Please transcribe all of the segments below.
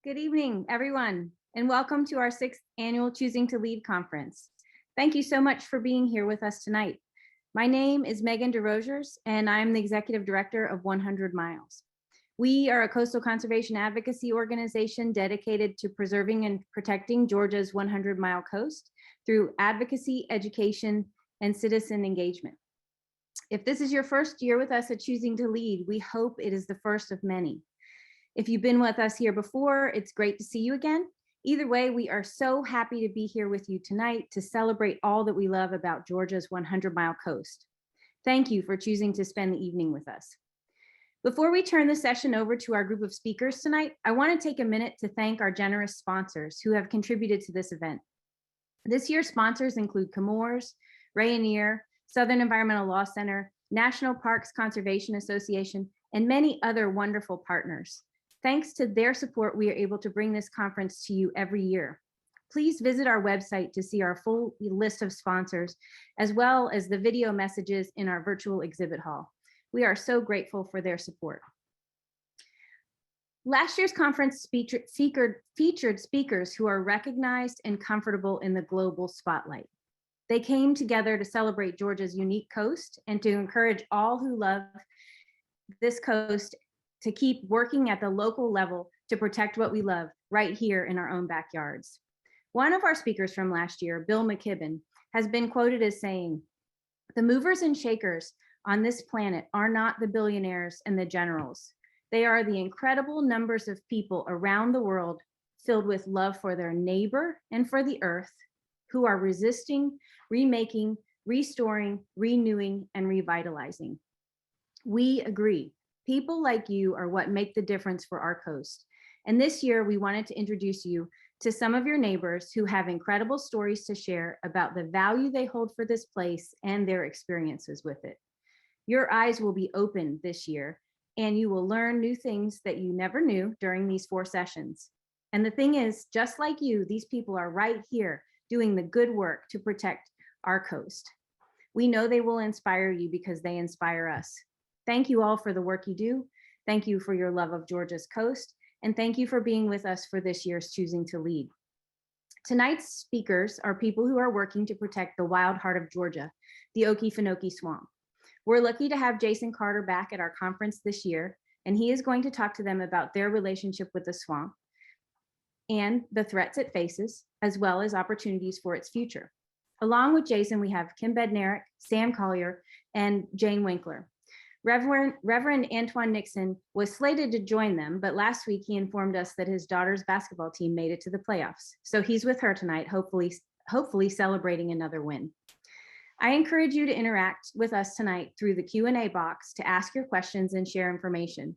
Good evening, everyone, and welcome to our 6th annual Choosing to Lead conference. Thank you so much for being here with us tonight. My name is Megan DeRosiers, and I'm the Executive Director of 100 Miles. We are a coastal conservation advocacy organization dedicated to preserving and protecting Georgia's 100-mile coast through advocacy, education, and citizen engagement. If this is your first year with us at Choosing to Lead, we hope it is the first of many. If you've been with us here before, it's great to see you again. Either way, we are so happy to be here with you tonight to celebrate all that we love about Georgia's 100-mile coast. Thank you for choosing to spend the evening with us. Before we turn the session over to our group of speakers tonight, I want to take a minute to thank our generous sponsors who have contributed to this event. This year's sponsors include Chemours, Rayonier, Southern Environmental Law Center, National Parks Conservation Association, and many other wonderful partners. Thanks to their support, we are able to bring this conference to you every year. Please visit our website to see our full list of sponsors, as well as the video messages in our virtual exhibit hall. We are so grateful for their support. Last year's conference featured speakers who are recognized and comfortable in the global spotlight. They came together to celebrate Georgia's unique coast and to encourage all who love this coast to keep working at the local level to protect what we love right here in our own backyards. One of our speakers from last year, Bill McKibben, has been quoted as saying, "The movers and shakers on this planet are not the billionaires and the generals. They are the incredible numbers of people around the world filled with love for their neighbor and for the earth, who are resisting, remaking, restoring, renewing, and revitalizing." We agree. People like you are what make the difference for our coast. And this year, we wanted to introduce you to some of your neighbors who have incredible stories to share about the value they hold for this place and their experiences with it. Your eyes will be opened this year, and you will learn new things that you never knew during these 4 sessions. And the thing is, just like you, these people are right here doing the good work to protect our coast. We know they will inspire you because they inspire us. Thank you all for the work you do. Thank you for your love of Georgia's coast. And thank you for being with us for this year's Choosing to Lead. Tonight's speakers are people who are working to protect the wild heart of Georgia, the Okefenokee Swamp. We're lucky to have Jason Carter back at our conference this year, and he is going to talk to them about their relationship with the swamp and the threats it faces, as well as opportunities for its future. Along with Jason, we have Kim Bednarek, Sam Collier, and Jane Winkler. Reverend Antoine Nixon was slated to join them, but last week he informed us that his daughter's basketball team made it to the playoffs. So he's with her tonight, hopefully celebrating another win. I encourage you to interact with us tonight through the Q&A box to ask your questions and share information.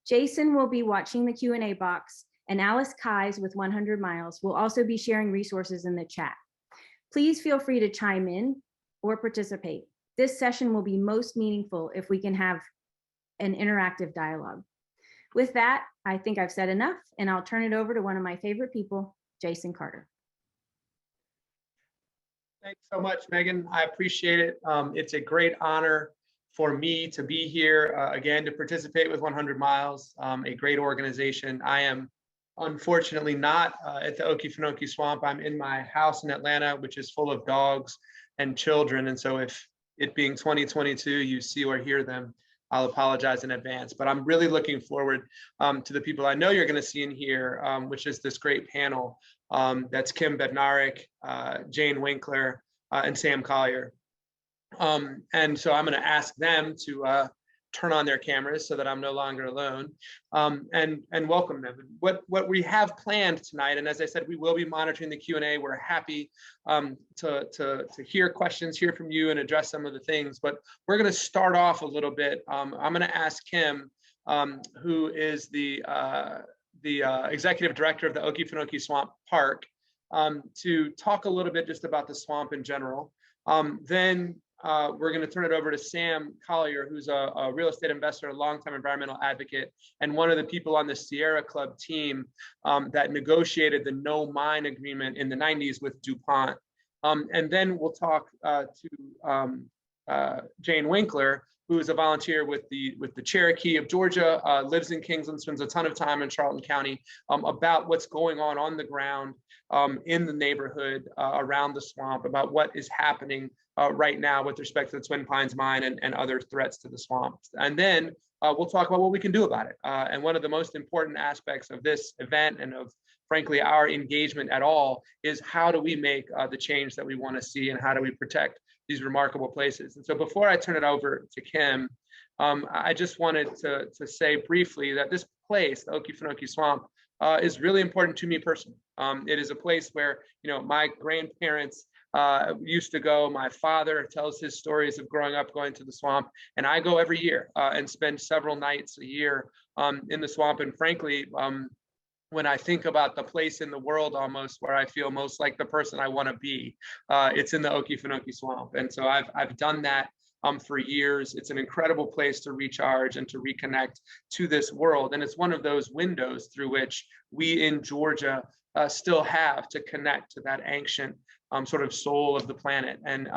Jason will be watching the Q&A box, and Alice Kais with 100 Miles will also be sharing resources in the chat. Please feel free to chime in or participate. This session will be most meaningful if we can have an interactive dialogue. With that, I think I've said enough, and I'll turn it over to one of my favorite people, Jason Carter. Thanks so much, Megan. I appreciate it. It's a great honor for me to be here again to participate with 100 Miles, a great organization. I am unfortunately not at the Okefenokee Swamp. I'm in my house in Atlanta, which is full of dogs and children. And so if it being 2022, you see or hear them, I'll apologize in advance. But I'm really looking forward to the people I know you're going to see in here, which is this great panel. That's Kim Bednarek, Jane Winkler, and Sam Collier. And so I'm going to ask them to turn on their cameras so that I'm no longer alone, and welcome them. What we have planned tonight, and as I said, we will be monitoring the Q&A. We're happy to hear questions, hear from you, and address some of the things. But we're going to start off a little bit. I'm going to ask Kim, who is the executive director of the Okefenokee Swamp Park, to talk a little bit just about the swamp in general. Then we're going to turn it over to Sam Collier, who's a real estate investor, a longtime environmental advocate, and one of the people on the Sierra Club team that negotiated the no mine agreement in the 90s with Dupont. And then we'll talk to Jane Winkler, who is a volunteer with the Cherokee of Georgia, lives in Kingsland, spends a ton of time in Charlton County, about what's going on the ground in the neighborhood around the swamp, about what is happening right now with respect to the Twin Pines mine and other threats to the swamp. And then we'll talk about what we can do about it. And one of the most important aspects of this event and of, frankly, our engagement at all is how do we make the change that we want to see, and how do we protect these remarkable places. And so before I turn it over to Kim, I just wanted to say briefly that this place, the Okefenokee Swamp, is really important to me personally. It is a place where, my grandparents used to go. My father tells his stories of growing up going to the swamp, and I go every year and spend several nights a year in the swamp. And frankly, when I think about the place in the world almost where I feel most like the person I want to be, it's in the Okefenokee Swamp. And so I've done that for years. It's an incredible place to recharge and to reconnect to this world. And it's one of those windows through which we in Georgia still have to connect to that ancient sort of soul of the planet. And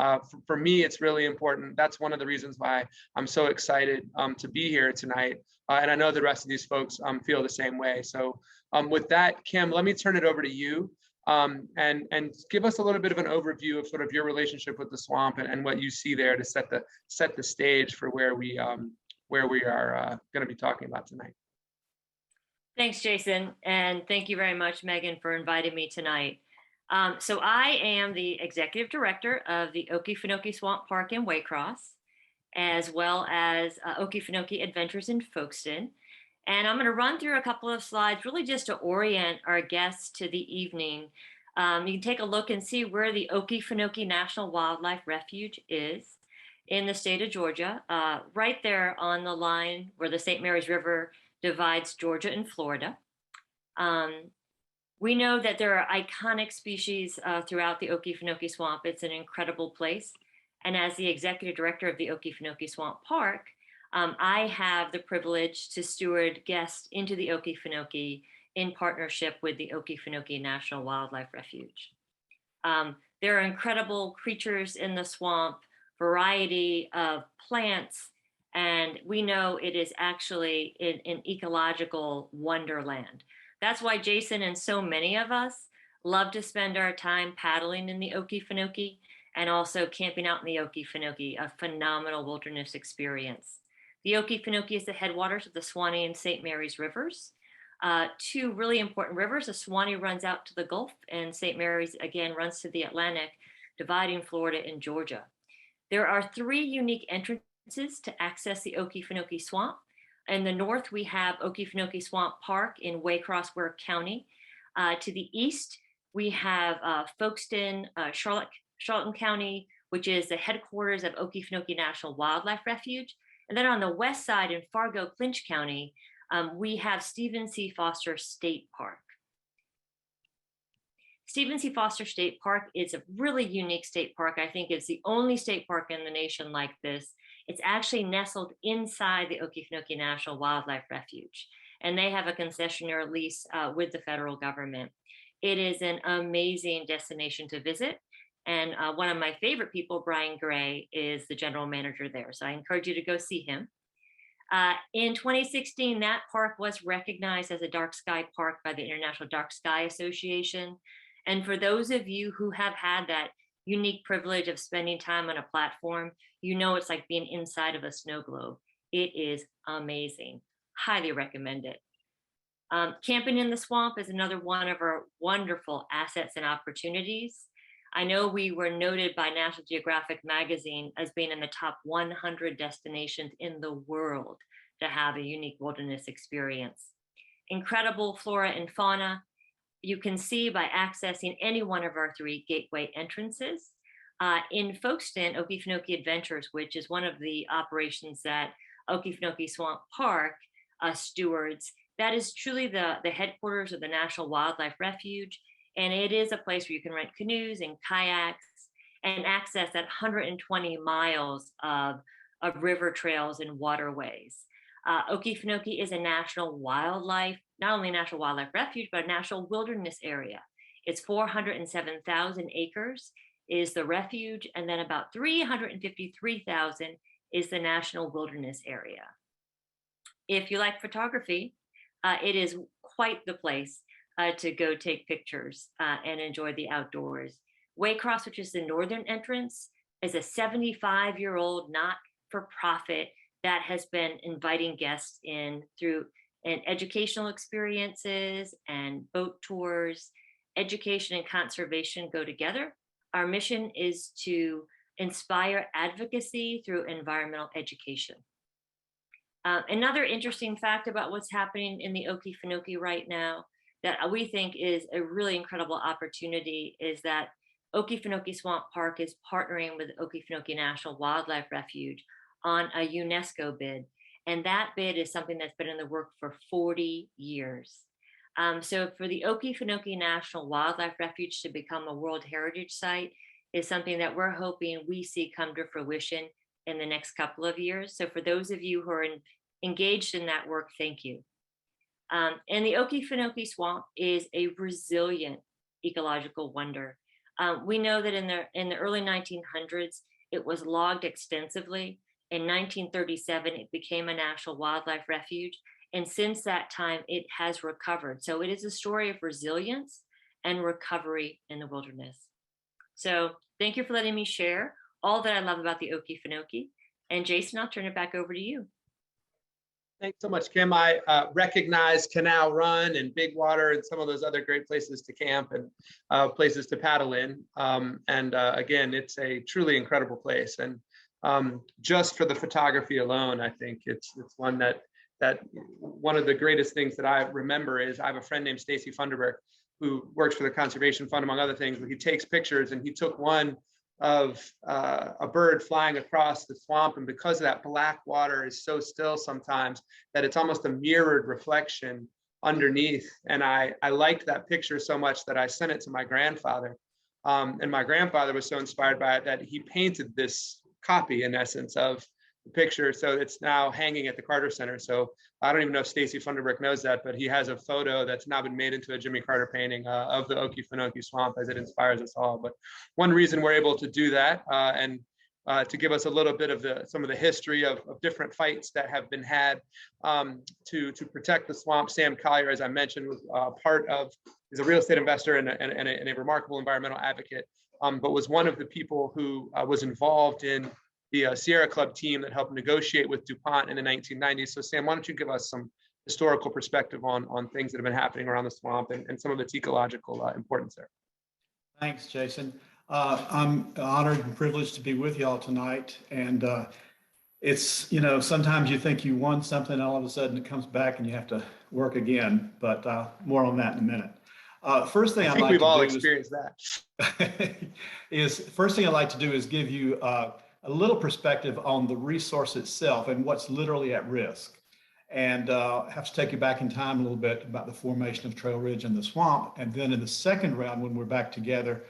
for me, it's really important. That's one of the reasons why I'm so excited to be here tonight. And I know the rest of these folks feel the same way. So with that, Kim, let me turn it over to you and give us a little bit of an overview of sort of your relationship with the swamp and what you see there to set the stage for where we are going to be talking about tonight. Thanks, Jason. And thank you very much, Megan, for inviting me tonight. So I am the executive director of the Okefenokee Swamp Park in Waycross, as well as Okefenokee Adventures in Folkestone. And I'm going to run through a couple of slides really just to orient our guests to the evening. You can take a look and see where the Okefenokee National Wildlife Refuge is in the state of Georgia, right there on the line where the St. Mary's River divides Georgia and Florida. We know that there are iconic species throughout the Okefenokee Swamp. It's an incredible place. And as the executive director of the Okefenokee Swamp Park, I have the privilege to steward guests into the Okefenokee in partnership with the Okefenokee National Wildlife Refuge. There are incredible creatures in the swamp, variety of plants, and we know it is actually an ecological wonderland. That's why Jason and so many of us love to spend our time paddling in the Okefenokee and also camping out in the Okefenokee, a phenomenal wilderness experience. The Okefenokee is the headwaters of the Suwannee and St. Mary's rivers. Two really important rivers. The Suwannee runs out to the Gulf, and St. Mary's again runs to the Atlantic, dividing Florida and Georgia. There are three unique entrances to access the Okefenokee Swamp. In the north, we have Okefenokee Swamp Park in Waycross, Ware County. To the east, we have Folkestone, Charlton County, which is the headquarters of Okefenokee National Wildlife Refuge. And then on the west side in Fargo, Clinch County, we have Stephen C. Foster State Park. Stephen C. Foster State Park is a really unique state park. I think it's the only state park in the nation like this. It's actually nestled inside the Okefenokee National Wildlife Refuge, and they have a concessionaire lease with the federal government. It is an amazing destination to visit. And one of my favorite people, Brian Gray, is the general manager there. So I encourage you to go see him. In 2016, that park was recognized as a dark sky park by the International Dark Sky Association. And for those of you who have had that unique privilege of spending time on a platform, you know it's like being inside of a snow globe. It is amazing. Highly recommend it. Camping in the swamp is another one of our wonderful assets and opportunities. I know we were noted by National Geographic magazine as being in the top 100 destinations in the world to have a unique wilderness experience. Incredible flora and fauna you can see by accessing any one of our three gateway entrances. In Folkestone, Okefenokee Adventures, which is one of the operations that Okefenokee Swamp Park stewards, that is truly the headquarters of the National Wildlife Refuge. And it is a place where you can rent canoes and kayaks and access that 120 miles of river trails and waterways. Okefenokee is a national wildlife, not only a national wildlife refuge, but a national wilderness area. It's 407,000 acres is the refuge, and then about 353,000 is the National Wilderness Area. If you like photography, it is quite the place to go take pictures and enjoy the outdoors. Waycross, which is the northern entrance, is a 75-year-old not-for-profit that has been inviting guests in through educational experiences and boat tours. Education and conservation go together. Our mission is to inspire advocacy through environmental education. Another interesting fact about what's happening in the Okefenokee right now that we think is a really incredible opportunity is that Okefenokee Swamp Park is partnering with Okefenokee National Wildlife Refuge on a UNESCO bid. And that bid is something that's been in the work for 40 years. So for the Okefenokee National Wildlife Refuge to become a World Heritage Site is something that we're hoping we see come to fruition in the next couple of years. So for those of you who are engaged in that work, thank you. And the Okefenokee Swamp is a resilient ecological wonder. We know that in the early 1900s, it was logged extensively. In 1937, it became a National Wildlife Refuge. And since that time, it has recovered. So it is a story of resilience and recovery in the wilderness. So thank you for letting me share all that I love about the Okefenokee. And Jason, I'll turn it back over to you. Thanks so much, Kim. I recognize Canal Run and Big Water and some of those other great places to camp and places to paddle in. Again, it's a truly incredible place. And just for the photography alone, I think it's one that one of the greatest things that I remember is I have a friend named Stacy Funderburk who works for the Conservation Fund, among other things, but he takes pictures, and he took one of a bird flying across the swamp. And because that black water is so still sometimes that it's almost a mirrored reflection underneath. And I liked that picture so much that I sent it to my grandfather. And my grandfather was so inspired by it that he painted this copy, in essence, of the picture. So it's now hanging at the Carter Center. So I don't even know if Stacy Funderburk knows that, but he has a photo that's now been made into a Jimmy Carter painting of the Okefenokee Swamp, as it inspires us all. But one reason we're able to do that and to give us a little bit of some of the history of different fights that have been had to protect the swamp. Sam Collier, as I mentioned, was is a real estate investor and a remarkable environmental advocate, but was one of the people who was involved in the Sierra Club team that helped negotiate with Dupont in the 1990s. So Sam, why don't you give us some historical perspective on things that have been happening around the swamp and some of its ecological importance there. Thanks, Jason. I'm honored and privileged to be with y'all tonight. And it's, sometimes you think you won something, and all of a sudden it comes back and you have to work again, but more on that in a minute. First thing I'd like to do we've all experienced that. First thing I'd like to do is give you a little perspective on the resource itself and what's literally at risk. And have to take you back in time a little bit about the formation of Trail Ridge and the swamp. And then in the second round, when we're back together,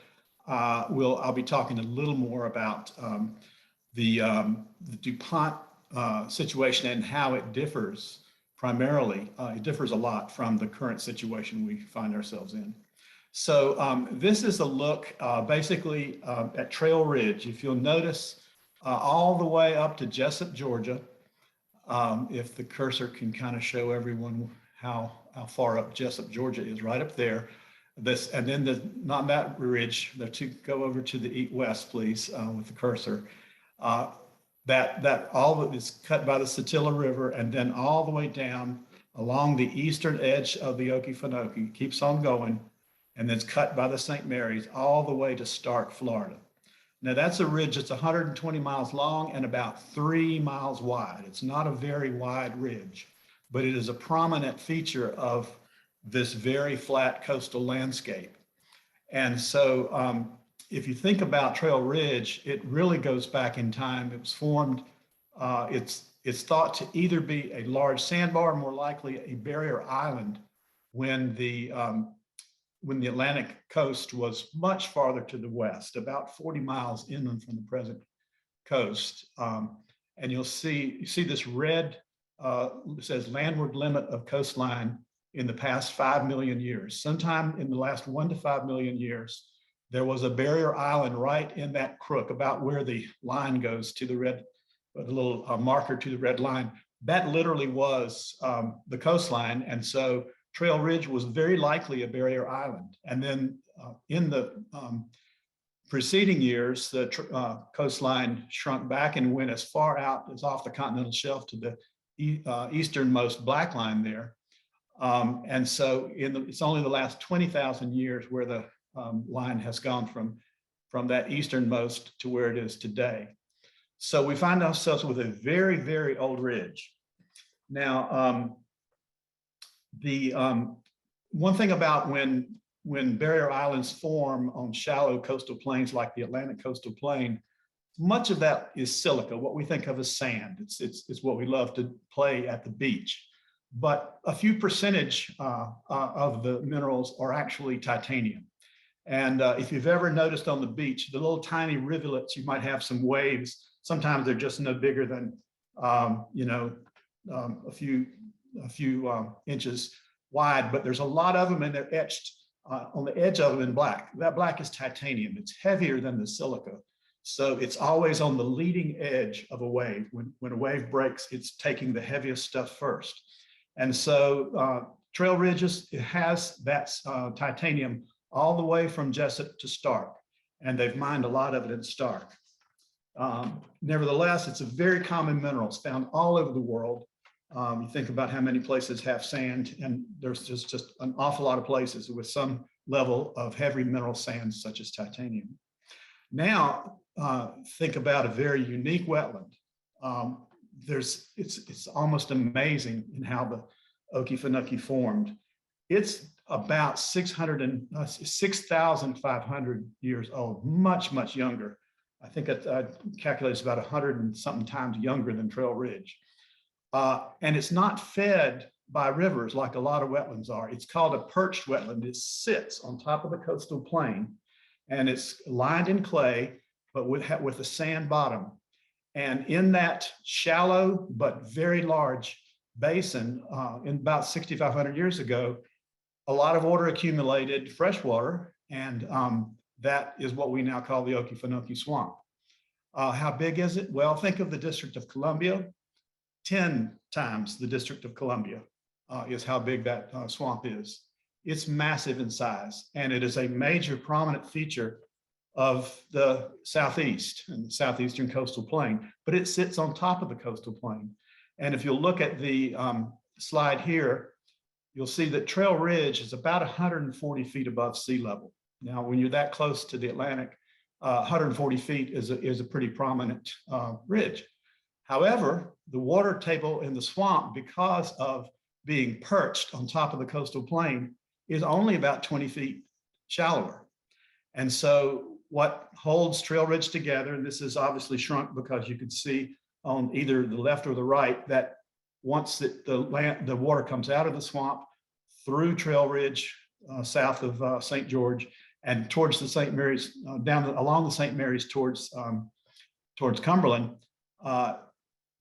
I'll be talking a little more about the Dupont situation and how it differs primarily. It differs a lot from the current situation we find ourselves in. So this is a look basically at Trail Ridge. If you'll notice, all the way up to Jesup, Georgia. If the cursor can kind of show everyone how far up Jesup, Georgia is, right up there. And then not that ridge, go over to the west, please, with the cursor. That all is cut by the Satilla River, and then all the way down along the eastern edge of the Okefenokee, keeps on going, and then it's cut by the St. Mary's all the way to Stark, Florida. Now that's a ridge that's 120 miles long and about 3 miles wide. It's not a very wide ridge, but it is a prominent feature of this very flat coastal landscape. And so if you think about Trail Ridge, it really goes back in time. It was formed, it's thought to either be a large sandbar, more likely a barrier island, when the Atlantic coast was much farther to the west, about 40 miles inland from the present coast. And you see this red, it says landward limit of coastline in the past 5 million years. Sometime in the last 1 to 5 million years, there was a barrier island right in that crook, about where the line goes to the red put a little marker to the red line. That literally was the coastline. And so Trail Ridge was very likely a barrier island. And then in the preceding years, the coastline shrunk back and went as far out as off the continental shelf to the easternmost black line there. And so it's only the last 20,000 years where the line has gone from that easternmost to where it is today. So we find ourselves with a very, very old ridge. Now, the one thing about when barrier islands form on shallow coastal plains like the Atlantic coastal plain, much of that is silica, what we think of as sand. It's what we love to play at the beach. But a few percentage of the minerals are actually titanium. And if you've ever noticed on the beach, the little tiny rivulets, you might have some waves. Sometimes they're just no bigger than, a few inches wide, but there's a lot of them and they're etched on the edge of them in black. That black is titanium. It's heavier than the silica. So it's always on the leading edge of a wave. When a wave breaks, it's taking the heaviest stuff first. And so Trail Ridges, it has that titanium all the way from Jessup to Stark. And they've mined a lot of it in Stark. Nevertheless, it's a very common mineral. It's found all over the world. You think about how many places have sand, and there's just an awful lot of places with some level of heavy mineral sands such as titanium. Now, think about a very unique wetland. It's almost amazing in how the Okefenokee formed. It's about 6,500 years old, much younger. I think I calculate it's about 100 and something times younger than Trail Ridge. And it's not fed by rivers like a lot of wetlands are. It's called a perched wetland. It sits on top of the coastal plain and it's lined in clay, but with a sand bottom. And in that shallow but very large basin, in about 6,500 years ago, a lot of water accumulated, fresh water, and that is what we now call the Okefenokee Swamp. How big is it? Well, think of the District of Columbia. 10 times the District of Columbia is how big that swamp is. It's massive in size, and it is a major prominent feature of the Southeast and the Southeastern coastal plain, but it sits on top of the coastal plain. And if you'll look at the slide here, you'll see that Trail Ridge is about 140 feet above sea level. Now, when you're that close to the Atlantic, 140 feet is a pretty prominent ridge. However, the water table in the swamp, because of being perched on top of the coastal plain, is only about 20 feet shallower. And so what holds Trail Ridge together, and this is obviously shrunk because you can see on either the left or the right that once the water comes out of the swamp through Trail Ridge, south of St. George, and towards the St. Mary's, along the St. Mary's towards Cumberland,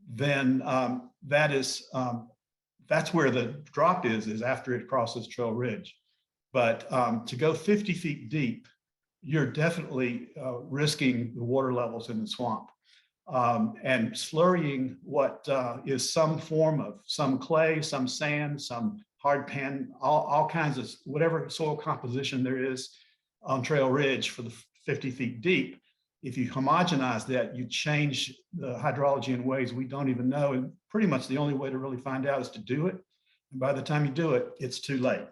then that's where the drop is after it crosses Trail Ridge. But to go 50 feet deep, you're definitely risking the water levels in the swamp and slurrying what is some form of some clay, some sand, some hard pan, all kinds of whatever soil composition there is on Trail Ridge for the 50 feet deep. If you homogenize that, you change the hydrology in ways we don't even know. And pretty much the only way to really find out is to do it. And by the time you do it, it's too late.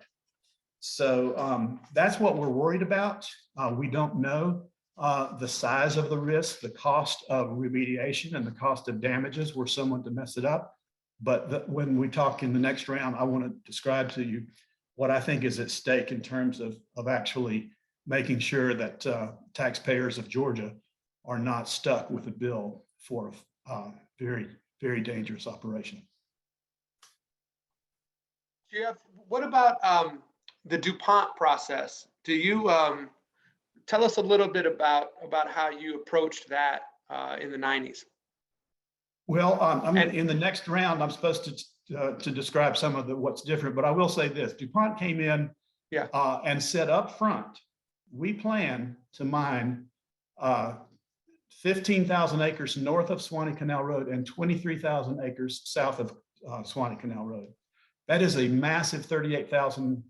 So that's what we're worried about. We don't know the size of the risk, the cost of remediation, and the cost of damages were someone to mess it up. But when we talk in the next round, I want to describe to you what I think is at stake in terms of actually making sure that taxpayers of Georgia are not stuck with a bill for a very, very dangerous operation. Jeff, what about the Dupont process? Do you tell us a little bit about how you approached that in the 90s? Well, in the next round, I'm supposed to describe some of what's different, but I will say this: Dupont came in and said up front, we plan to mine 15,000 acres north of Swanee Canal Road and 23,000 acres south of Swanee Canal Road. That is a massive 38,000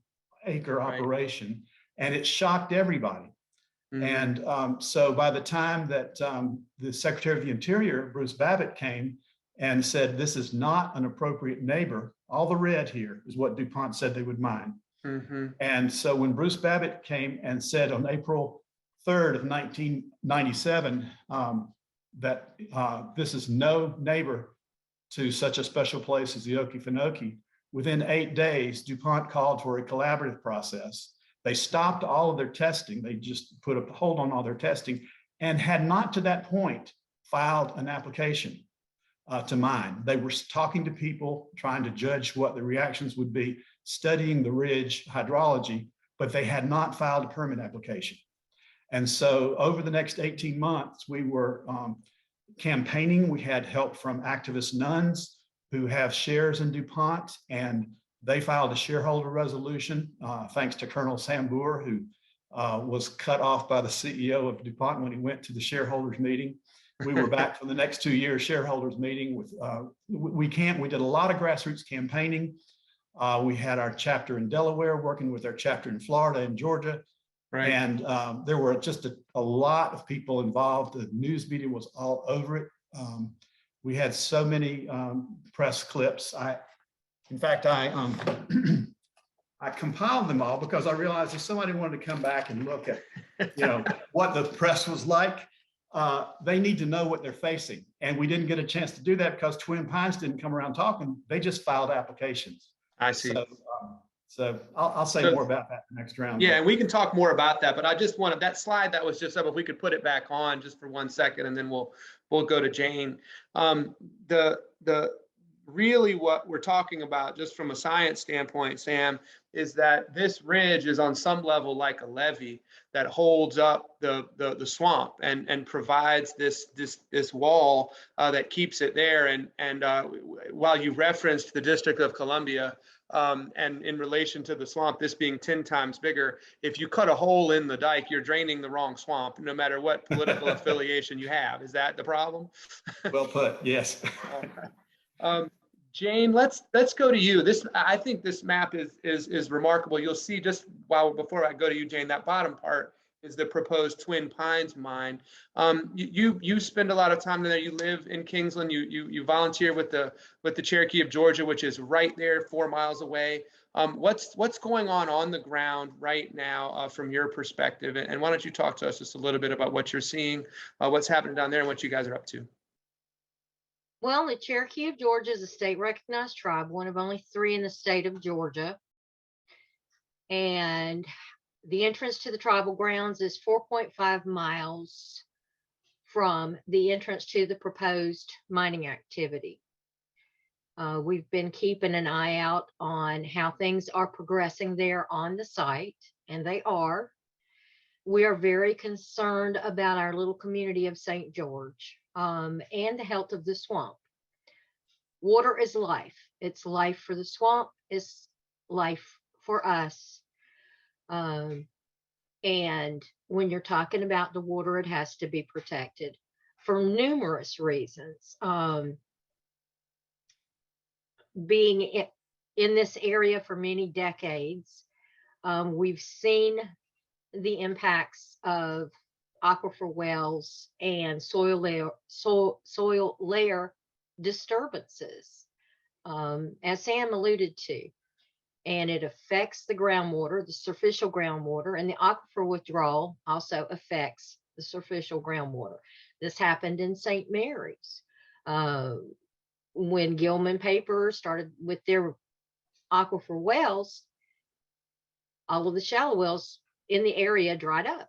acre Right. operation, and it shocked everybody. Mhm. And so by the time that the Secretary of the Interior, Bruce Babbitt, came and said, this is not an appropriate neighbor, all the red here is what DuPont said they would mine. Mhm. And so when Bruce Babbitt came and said on April 3rd of 1997 that this is no neighbor to such a special place as the Okefenokee, within 8 days, DuPont called for a collaborative process. They stopped all of their testing. They just put a hold on all their testing and had not to that point filed an application to mine. They were talking to people, trying to judge what the reactions would be, studying the ridge hydrology, but they had not filed a permit application. And so over the next 18 months, we were campaigning. We had help from activist nuns who have shares in DuPont, and they filed a shareholder resolution, thanks to Colonel Sambour, who was cut off by the CEO of DuPont when he went to the shareholders meeting. We were back for the next 2 years shareholders meeting with, we did a lot of grassroots campaigning. We had our chapter in Delaware working with our chapter in Florida and Georgia. Right. And there were just a lot of people involved. The news media was all over it. We had so many press clips. In fact, I compiled them all because I realized if somebody wanted to come back and look at, what the press was like, they need to know what they're facing. And we didn't get a chance to do that because Twin Pines didn't come around talking. They just filed applications. I see. So I'll say more about that next round. Yeah, and we can talk more about that, but I just wanted that slide that was just up, if we could put it back on just for 1 second, and then we'll go to Jane. The really what we're talking about, just from a science standpoint, Sam, is that this ridge is on some level like a levee that holds up the swamp and provides this wall that keeps it there. And while you referenced the District of Columbia, and in relation to the swamp, this being 10 times bigger, if you cut a hole in the dike, you're draining the wrong swamp, no matter what political affiliation you have. Is that the problem? Well put, yes. Jane, let's go to you. I think this map is remarkable. You'll see just before I go to you, Jane, that bottom part is the proposed Twin Pines mine. You spend a lot of time there. You live in Kingsland. You volunteer with the Cherokee of Georgia, which is right there 4 miles away. What's going on the ground right now from your perspective? And why don't you talk to us just a little bit about what you're seeing, what's happening down there, and what you guys are up to? Well, the Cherokee of Georgia is a state recognized tribe, one of only 3 in the state of Georgia. And the entrance to the tribal grounds is 4.5 miles from the entrance to the proposed mining activity. We've been keeping an eye out on how things are progressing there on the site, and they are. We are very concerned about our little community of St. George and the health of the swamp. Water is life. It's life for the swamp. It's life for us. And when you're talking about the water, it has to be protected for numerous reasons. Being in this area for many decades, we've seen the impacts of aquifer wells and soil layer disturbances, as Sam alluded to. And it affects the groundwater, the superficial groundwater, and the aquifer withdrawal also affects the superficial groundwater. This happened in St. Mary's. When Gilman Paper started with their aquifer wells, all of the shallow wells in the area dried up.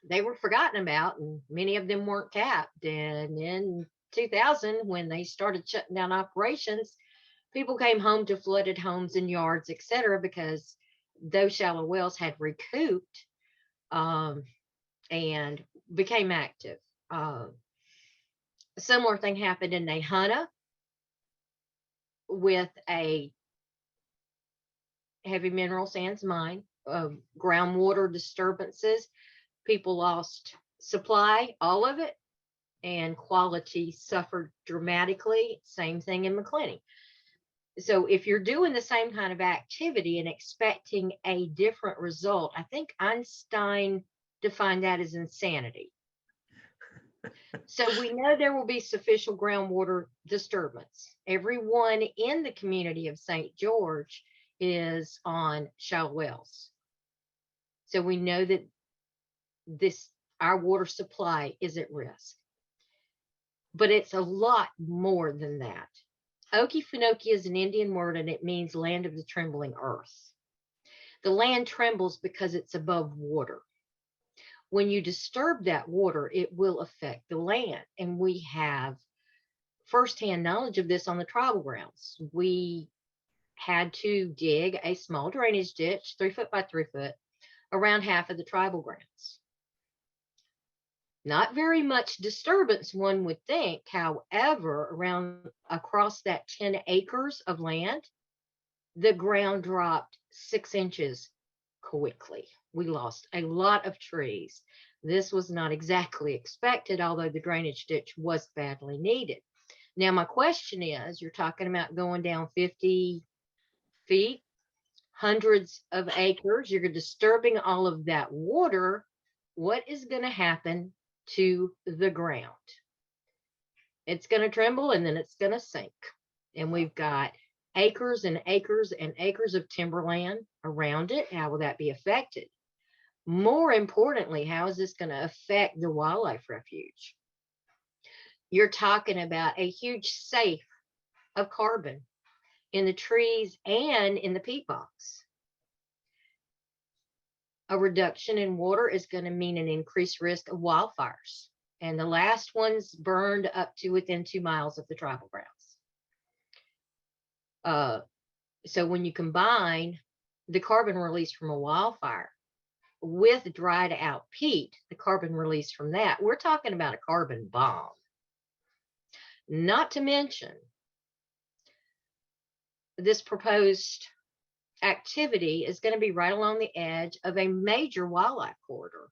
They were forgotten about, and many of them weren't capped. And in 2000, when they started shutting down operations, people came home to flooded homes and yards, etc., because those shallow wells had recouped and became active. A similar thing happened in Nahunta with a heavy mineral sands mine, groundwater disturbances. People lost supply, all of it, and quality suffered dramatically. Same thing in McClenny. So if you're doing the same kind of activity and expecting a different result, I think Einstein defined that as insanity. So we know there will be sufficient groundwater disturbance. Everyone in the community of St. George is on shallow wells. So we know that our water supply is at risk. But it's a lot more than that. Okefenokee is an Indian word and it means land of the trembling earth. The land trembles because it's above water. When you disturb that water, it will affect the land. And we have firsthand knowledge of this on the tribal grounds. We had to dig a small drainage ditch, 3 foot by 3 foot, around half of the tribal grounds. Not very much disturbance, one would think. However, across that 10 acres of land, the ground dropped 6 inches quickly. We lost a lot of trees. This was not exactly expected, although the drainage ditch was badly needed. Now, my question is, you're talking about going down 50 feet, hundreds of acres, you're disturbing all of that water. What is going to happen to the ground? It's going to tremble and then it's going to sink. And we've got acres and acres and acres of timberland around it. How will that be affected? More importantly, how is this going to affect the wildlife refuge? You're talking about a huge safe of carbon in the trees and in the peat box. A reduction in water is going to mean an increased risk of wildfires. And the last ones burned up to within 2 miles of the tribal grounds. So when you combine the carbon released from a wildfire with dried out peat, the carbon released from that, we're talking about a carbon bomb. Not to mention, this proposed activity is going to be right along the edge of a major wildlife corridor.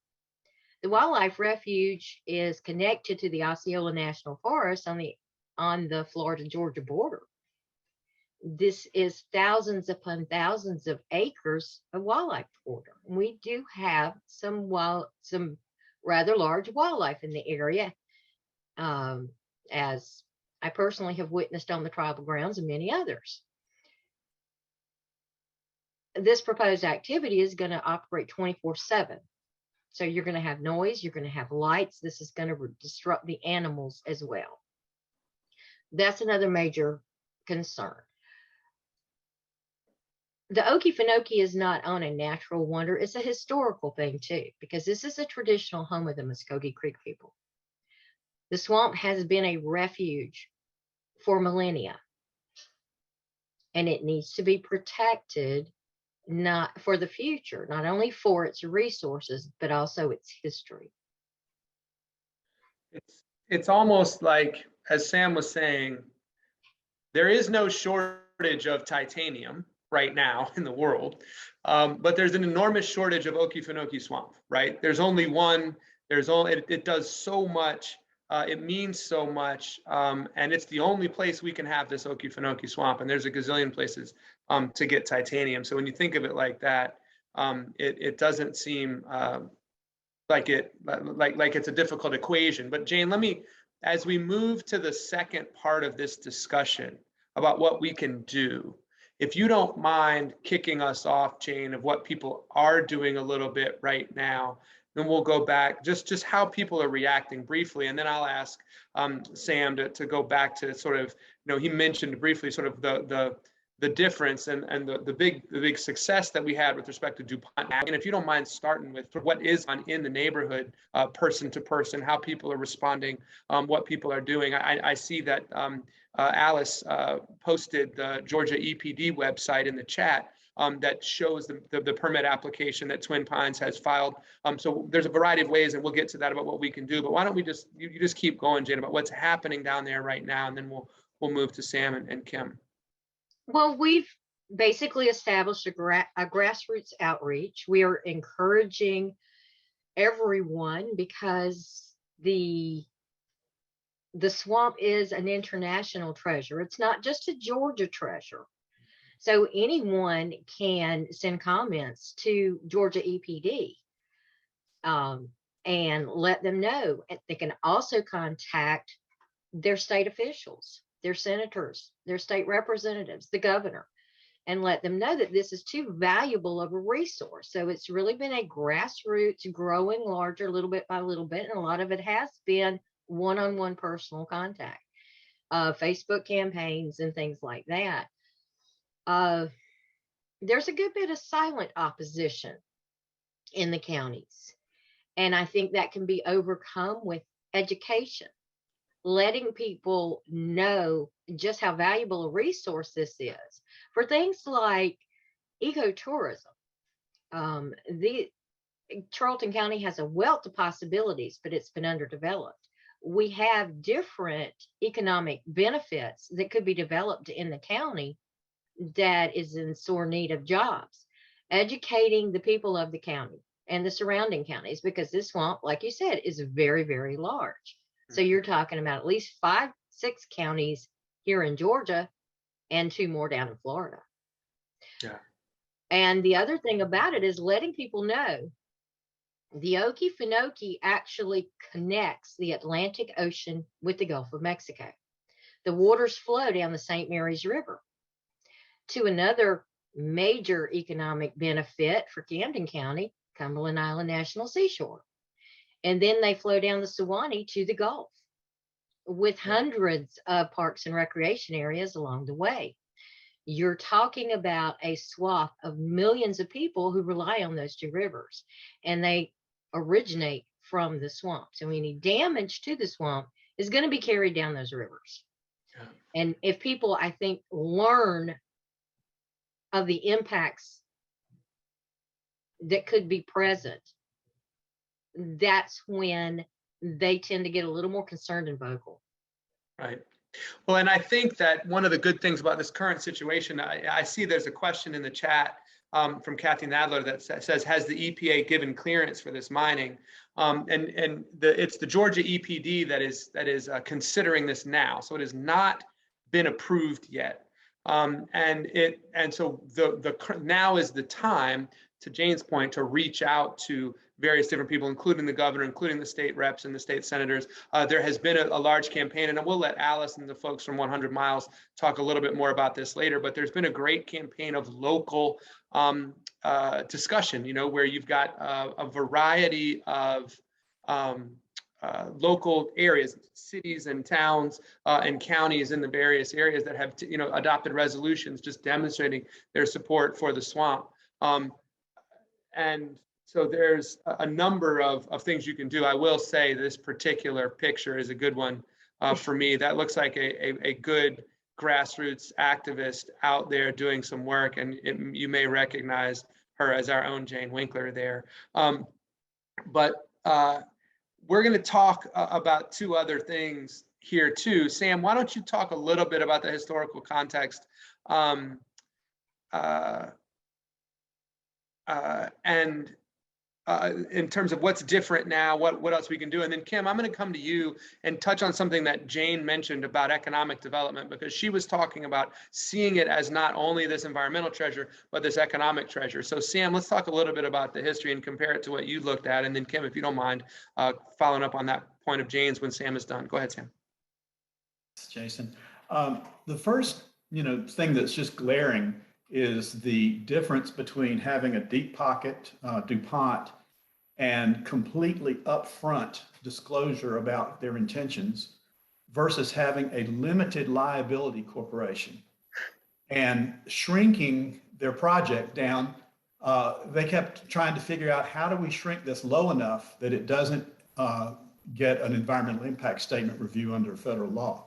The wildlife refuge is connected to the Osceola National Forest on the Florida-Georgia border. This is thousands upon thousands of acres of wildlife corridor. We do have some rather large wildlife in the area, as I personally have witnessed on the tribal grounds and many others. This proposed activity is going to operate 24/7. So you're going to have noise, you're going to have lights. This is going to disrupt the animals as well. That's another major concern. The Okefenokee is not on a natural wonder. It's a historical thing too, because this is a traditional home of the Muskogee Creek people. The swamp has been a refuge for millennia, and it needs to be protected, not for the future, not only for its resources, but also its history. It's almost like, as Sam was saying, there is no shortage of titanium right now in the world, but there's an enormous shortage of Okefenokee Swamp, right? There's only one, it does so much, it means so much, and it's the only place we can have this Okefenokee Swamp, and there's a gazillion places to get titanium. So when you think of it like that, it doesn't seem like it's a difficult equation. But Jane, as we move to the second part of this discussion about what we can do, if you don't mind kicking us off, Jane, of what people are doing a little bit right now, then we'll go back just how people are reacting briefly, and then I'll ask Sam to go back to sort of, he mentioned briefly sort of the difference and the big success that we had with respect to Dupont. And if you don't mind starting with what is on in the neighborhood, person to person, how people are responding, what people are doing. I see that Alice posted the Georgia EPD website in the chat that shows the permit application that Twin Pines has filed. So there's a variety of ways, and we'll get to that about what we can do. But why don't we you just keep going, Jane, about what's happening down there right now, and then we'll move to Sam and Kim. Well, we've basically established a grassroots outreach. We are encouraging everyone because the swamp is an international treasure. It's not just a Georgia treasure. So anyone can send comments to Georgia EPD and let them know. And they can also contact their state officials, their senators, their state representatives, the governor, and let them know that this is too valuable of a resource. So it's really been a grassroots growing larger little bit by little bit. And a lot of it has been one-on-one personal contact, Facebook campaigns and things like that. There's a good bit of silent opposition in the counties. And I think that can be overcome with education, letting people know just how valuable a resource this is for things like ecotourism. The Charlton County has a wealth of possibilities, but it's been underdeveloped. We have different economic benefits that could be developed in the county that is in sore need of jobs. Educating the people of the county and the surrounding counties, because this swamp, like you said, is very, very large. So you're talking about at least 5-6 counties here in Georgia and 2 more down in Florida. Yeah. And the other thing about it is letting people know the Okefenokee actually connects the Atlantic Ocean with the Gulf of Mexico. The waters flow down the St. Mary's River to another major economic benefit for Camden County, Cumberland Island National Seashore. And then they flow down the Suwannee to the Gulf with hundreds of parks and recreation areas along the way. You're talking about a swath of millions of people who rely on those 2 rivers, and they originate from the swamp. So any damage to the swamp is going to be carried down those rivers. Yeah. And if people, I think, learn of the impacts that could be present, that's when they tend to get a little more concerned and vocal. Right. Well, and I think that one of the good things about this current situation, I see there's a question in the chat from Kathy Nadler that says, has the EPA given clearance for this mining? It's the Georgia EPD that is considering this now. So it has not been approved yet. So now is the time, to Jane's point, to reach out to various different people, including the governor, including the state reps and the state senators. There has been a large campaign, and we'll let Alice and the folks from 100 Miles talk a little bit more about this later, but there's been a great campaign of local discussion, where you've got a variety of local areas, cities and towns and counties in the various areas that have, adopted resolutions just demonstrating their support for the swamp. And so there's a number of things you can do. I will say this particular picture is a good one for me. That looks like a good grassroots activist out there doing some work, and you may recognize her as our own Jane Winkler there. But we're going to talk about 2 other things here too. Sam, why don't you talk a little bit about the historical context and in terms of what's different now, what else we can do. And then Kim, I'm going to come to you and touch on something that Jane mentioned about economic development, because she was talking about seeing it as not only this environmental treasure, but this economic treasure. So Sam, let's talk a little bit about the history and compare it to what you looked at. And then Kim, if you don't mind, following up on that point of Jane's when Sam is done. Go ahead, Sam. Jason. The first, thing that's just glaring is the difference between having a deep pocket Dupont and completely upfront disclosure about their intentions versus having a limited liability corporation and shrinking their project down. They kept trying to figure out, how do we shrink this low enough that it doesn't get an environmental impact statement review under federal law.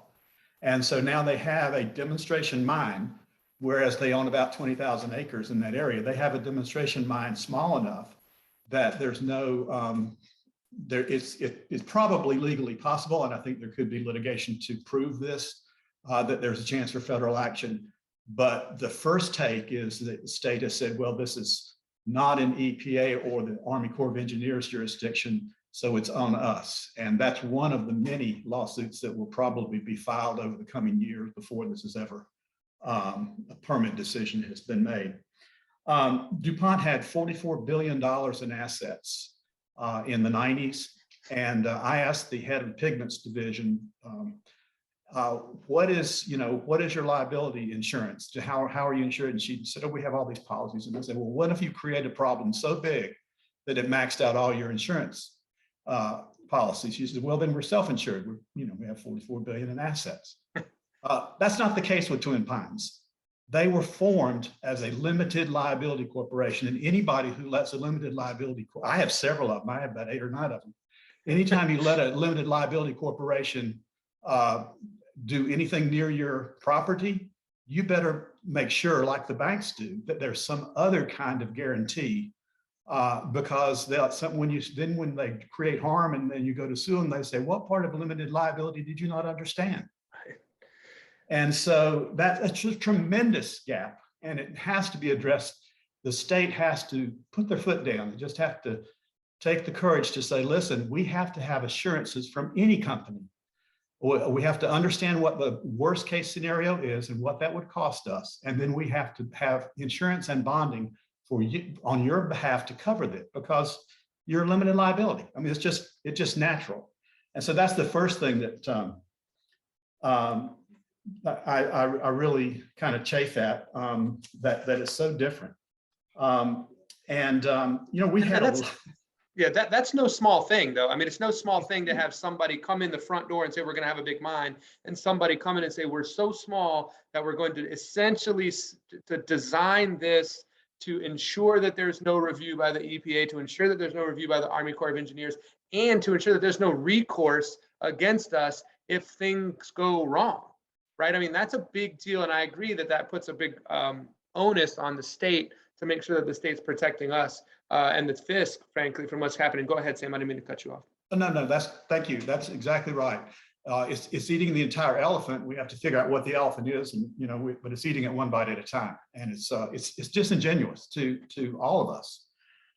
And so now they have a demonstration mine, whereas they own about 20,000 acres in that area. They have a demonstration mine small enough that there's no, it's probably legally possible, and I think there could be litigation to prove this, that there's a chance for federal action. But the first take is that the state has said, well, this is not in EPA or the Army Corps of Engineers jurisdiction. So it's on us. And that's one of the many lawsuits that will probably be filed over the coming years before this is ever a permit decision has been made. DuPont had $44 billion in assets in the 90s. And I asked the head of Pigments Division, what is your liability insurance? How are you insured? And she said, oh, we have all these policies. And I said, well, what if you create a problem so big that it maxed out all your insurance policies? She said, well, then we're self-insured. We have 44 billion in assets. That's not the case with Twin Pines. They were formed as a limited liability corporation, and anybody who lets a limited liability, I have several of them, I have about 8 or 9 of them. Anytime you let a limited liability corporation do anything near your property, you better make sure, like the banks do, that there's some other kind of guarantee, because when they create harm and then you go to sue them, they say, what part of limited liability did you not understand? And so that's a tremendous gap, and it has to be addressed. The state has to put their foot down. They just have to take the courage to say, listen, we have to have assurances from any company. We have to understand what the worst case scenario is and what that would cost us. And then we have to have insurance and bonding for you on your behalf to cover that, because you're limited liability. I mean, it's just natural. And so that's the first thing that I really kind of chafe at, that it's so different. We had that's no small thing, though. I mean, it's no small thing to have somebody come in the front door and say, we're going to have a big mine, and somebody come in and say, we're so small that we're going to essentially to design this to ensure that there's no review by the EPA, to ensure that there's no review by the Army Corps of Engineers, and to ensure that there's no recourse against us if things go wrong. Right? I mean, that's a big deal. And I agree that puts a big onus on the state to make sure that the state's protecting us and the FISC, frankly, from what's happening. Go ahead, Sam. I didn't mean to cut you off. No, thank you. That's exactly right. It's eating the entire elephant. We have to figure out what the elephant is, and but it's eating it one bite at a time. And it's disingenuous to all of us.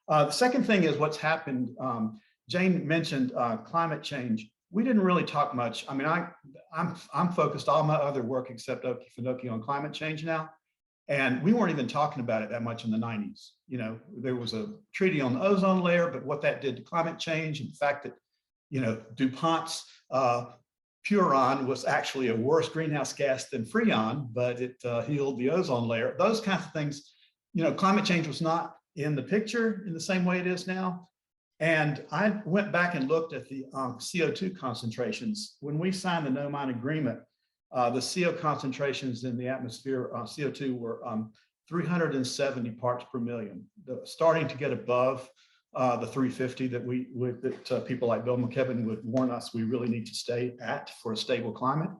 The second thing is what's happened. Jane mentioned climate change. We didn't really talk much. I mean, I'm focused all my other work except Okefenokee on climate change now. And we weren't even talking about it that much in the 90s. There was a treaty on the ozone layer, but what that did to climate change, and the fact that, DuPont's Puron was actually a worse greenhouse gas than Freon, but it healed the ozone layer. Those kinds of things, climate change was not in the picture in the same way it is now. And I went back and looked at the CO2 concentrations. When we signed the No Mine agreement, the CO concentrations in the atmosphere, CO2, were 370 parts per million, starting to get above the 350 that people like Bill McKibben would warn us we really need to stay at for a stable climate.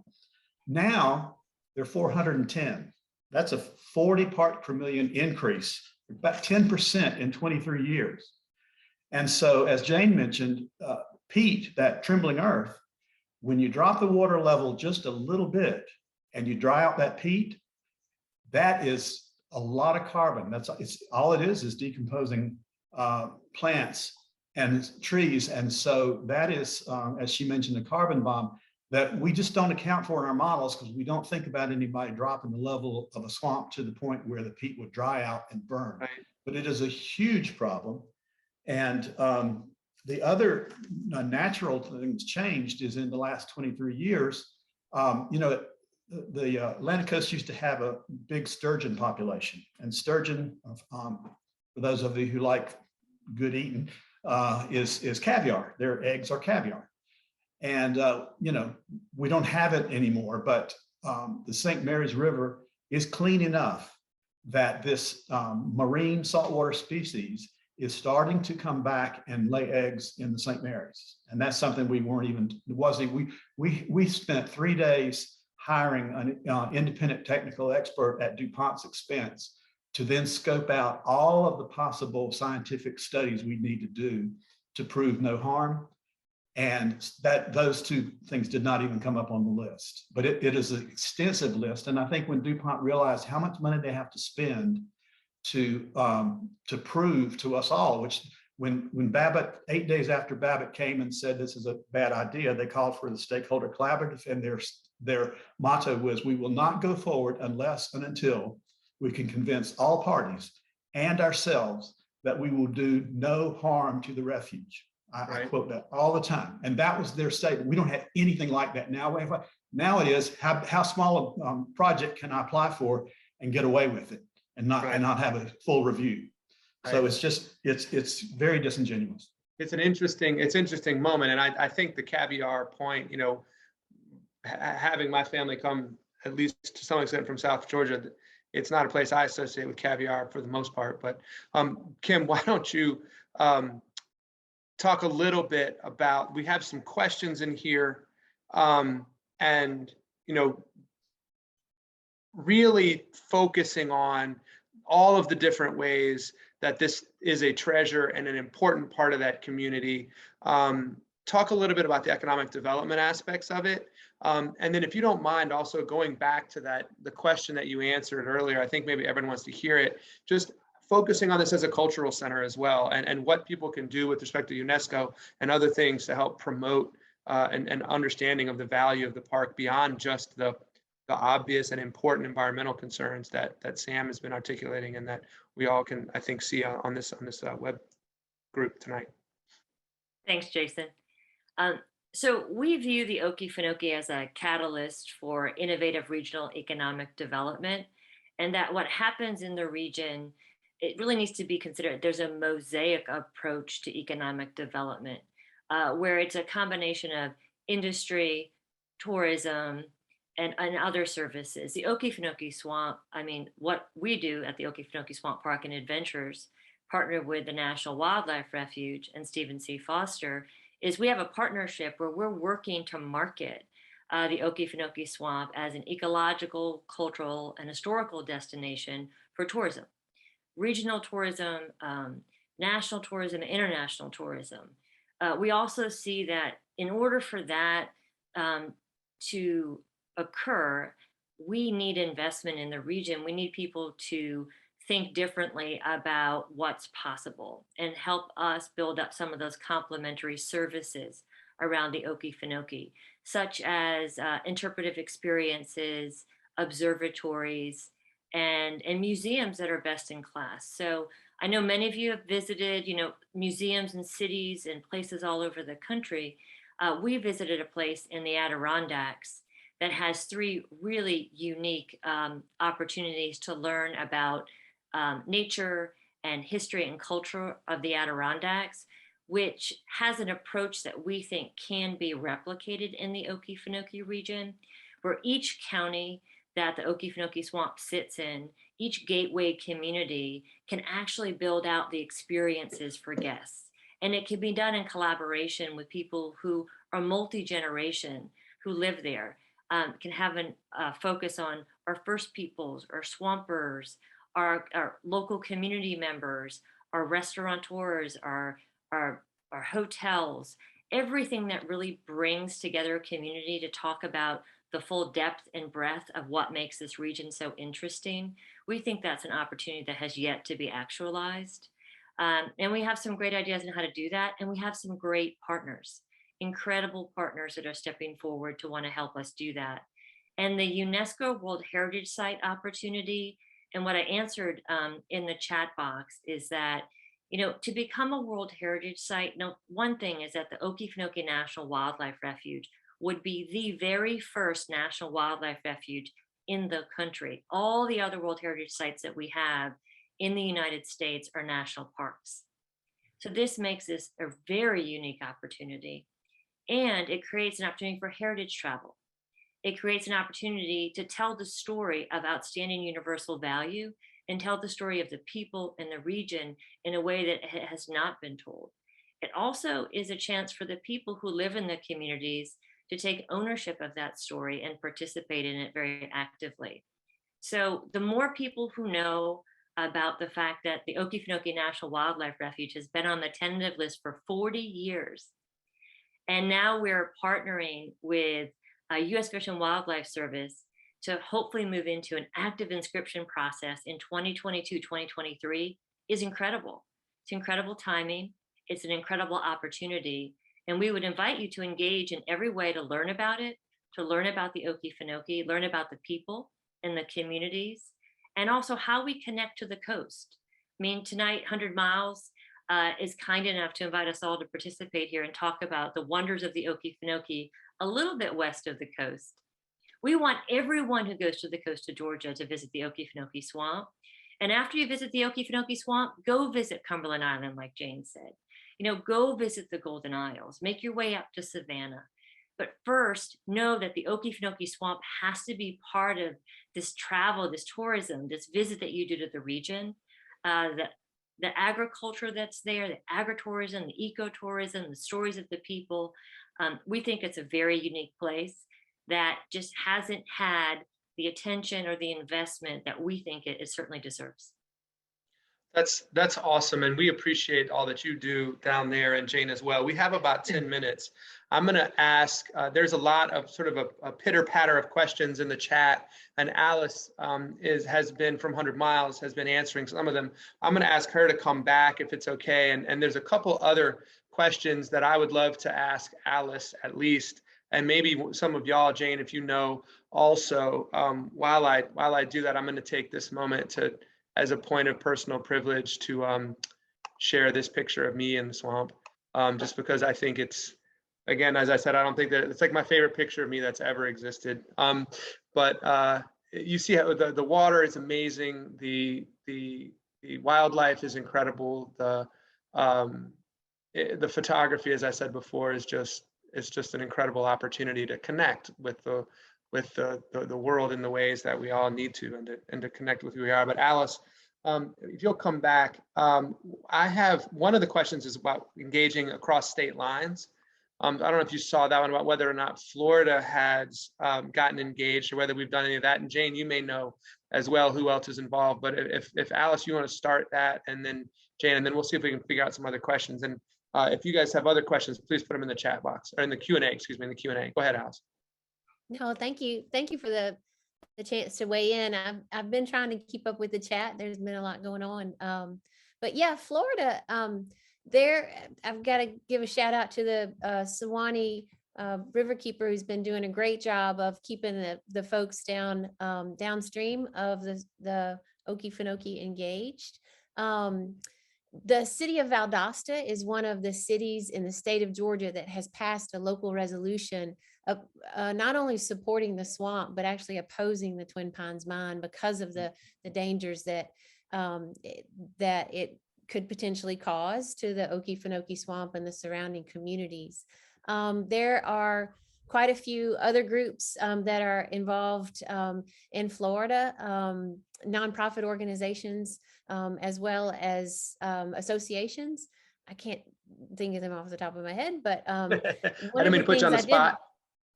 Now they're 410. That's a 40 part per million increase, about 10% in 23 years. And so, as Jane mentioned, peat, that trembling earth, when you drop the water level just a little bit and you dry out that peat, that is a lot of carbon. All it is decomposing plants and trees. And so that is, as she mentioned, a carbon bomb that we just don't account for in our models, because we don't think about anybody dropping the level of a swamp to the point where the peat would dry out and burn. Right. But it is a huge problem. And the other natural thing that's changed is in the last 23 years, the Atlantic coast used to have a big sturgeon population, and sturgeon, for those of you who like good eating, is caviar. Their eggs are caviar. And, we don't have it anymore, but the St. Mary's River is clean enough that this marine saltwater species is starting to come back and lay eggs in the St. Mary's. And that's something we weren't even, we spent 3 days hiring an independent technical expert at DuPont's expense to then scope out all of the possible scientific studies we need to do to prove no harm. And those two things did not even come up on the list, but it is an extensive list. And I think when DuPont realized how much money they have to spend to prove to us all, which when Babbitt, 8 days after Babbitt came and said this is a bad idea, they called for the stakeholder collaborative, and their motto was, we will not go forward unless and until we can convince all parties and ourselves that we will do no harm to the refuge. I quote that all the time. And that was their statement. We don't have anything like that now. Now it is, how small a project can I apply for and get away with it and not have a full review. So it's just, it's very disingenuous. It's an interesting moment. And I think the caviar point, you know, having my family come, at least to some extent, from South Georgia, it's not a place I associate with caviar for the most part. But Kim, why don't you talk a little bit about, we have some questions in here, and, you know, really focusing on all of the different ways that this is a treasure and an important part of that community. Talk a little bit about the economic development aspects of it. And then if you don't mind also going back to the question that you answered earlier, I think maybe everyone wants to hear it, just focusing on this as a cultural center as well, and what people can do with respect to UNESCO and other things to help promote an understanding of the value of the park beyond just the obvious and important environmental concerns that Sam has been articulating and that we all can, I think, see on this web group tonight. Thanks, Jason. So we view the Okefenokee as a catalyst for innovative regional economic development, and that what happens in the region, it really needs to be considered. There's a mosaic approach to economic development, where it's a combination of industry, tourism, and other services. The Okefenokee Swamp, I mean, what we do at the Okefenokee Swamp Park and Adventures, partnered with the National Wildlife Refuge and Stephen C. Foster, is we have a partnership where we're working to market the Okefenokee Swamp as an ecological, cultural, and historical destination for tourism, regional tourism, national tourism, international tourism. We also see that in order for that to occur, we need investment in the region. We need people to think differently about what's possible and help us build up some of those complementary services around the Okefenokee, such as interpretive experiences, observatories, and museums that are best in class. So I know many of you have visited, you know, museums and cities and places all over the country. We visited a place in the Adirondacks that has 3 really unique opportunities to learn about nature and history and culture of the Adirondacks, which has an approach that we think can be replicated in the Okefenokee region, where each county that the Okefenokee Swamp sits in, each gateway community can actually build out the experiences for guests. And it can be done in collaboration with people who are multi-generation, who live there. Can have a focus on our First Peoples, our Swampers, our local community members, our restaurateurs, our hotels, everything that really brings together a community to talk about the full depth and breadth of what makes this region so interesting. We think that's an opportunity that has yet to be actualized. And we have some great ideas on how to do that. And we have some great partners, incredible partners that are stepping forward to want to help us do that. And the UNESCO World Heritage Site opportunity, and what I answered in the chat box is that, you know, to become a World Heritage Site, now, one thing is that the Okefenokee National Wildlife Refuge would be the very first National Wildlife Refuge in the country. All the other World Heritage Sites that we have in the United States are national parks. So this makes this a very unique opportunity. And it creates an opportunity for heritage travel. It creates an opportunity to tell the story of outstanding universal value and tell the story of the people in the region in a way that has not been told. It also is a chance for the people who live in the communities to take ownership of that story and participate in it very actively. So the more people who know about the fact that the Okefenokee National Wildlife Refuge has been on the tentative list for 40 years, and now we're partnering with U.S. Fish and Wildlife Service to hopefully move into an active inscription process in 2022, 2023 is incredible. It's incredible timing. It's an incredible opportunity. And we would invite you to engage in every way to learn about it, to learn about the Okefenokee, learn about the people and the communities, and also how we connect to the coast. I mean, tonight, 100 Miles is kind enough to invite us all to participate here and talk about the wonders of the Okefenokee a little bit west of the coast. We want everyone who goes to the coast of Georgia to visit the Okefenokee Swamp. And after you visit the Okefenokee Swamp, go visit Cumberland Island, like Jane said. You know, go visit the Golden Isles, make your way up to Savannah. But first, know that the Okefenokee Swamp has to be part of this travel, this tourism, this visit that you do to the region. The agriculture that's there, the agritourism, the ecotourism, the stories of the people. We think it's a very unique place that just hasn't had the attention or the investment that we think it certainly deserves. That's awesome. And we appreciate all that you do down there, and Jane as well. We have about 10 minutes. I'm going to ask, there's a lot of sort of a pitter patter of questions in the chat, and Alice has been from 100 Miles, has been answering some of them. I'm going to ask her to come back if it's okay. And there's a couple other questions that I would love to ask Alice at least, and maybe some of y'all, Jane, if you know also. While I do that, I'm going to take this moment to, as a point of personal privilege, to share this picture of me in the swamp, just because I think it's, again, as I said, I don't think that it's like my favorite picture of me that's ever existed. But you see how the water is amazing. The wildlife is incredible. The photography, as I said before, is just an incredible opportunity to connect with the world in the ways that we all need to, and to connect with who we are. But Alice, if you'll come back, I have one of the questions is about engaging across state lines. I don't know if you saw that one about whether or not Florida has gotten engaged, or whether we've done any of that. And Jane, you may know as well who else is involved. But if Alice, you want to start that, and then Jane, and then we'll see if we can figure out some other questions. And if you guys have other questions, please put them in the chat box, or in the Q&A, excuse me, in the Q&A. Go ahead, Alice. No, thank you. Thank you for the chance to weigh in. I've been trying to keep up with the chat. There's been a lot going on. But yeah, Florida, I've got to give a shout out to the Sewanee riverkeeper, who's been doing a great job of keeping the folks downstream of the Okefenokee engaged. The city of Valdosta is one of the cities in the state of Georgia that has passed a local resolution of not only supporting the swamp, but actually opposing the Twin Pines mine because of the dangers that it could potentially cause to the Okefenokee Swamp and the surrounding communities. There are quite a few other groups that are involved in Florida, nonprofit organizations, as well as associations. I can't think of them off the top of my head, but I didn't mean to put you on the spot.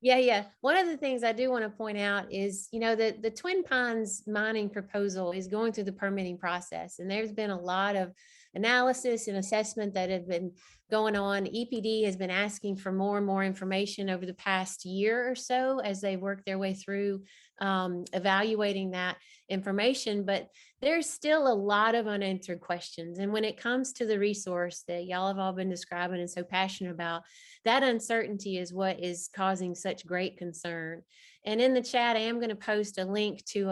Yeah. One of the things I do want to point out is, that the Twin Pines mining proposal is going through the permitting process, and there's been a lot of analysis and assessment that have been going on. EPD has been asking for more and more information over the past year or so as they work their way through evaluating that information, but there's still a lot of unanswered questions. And when it comes to the resource that y'all have all been describing and so passionate about, that uncertainty is what is causing such great concern. And in the chat, I am going to post a link to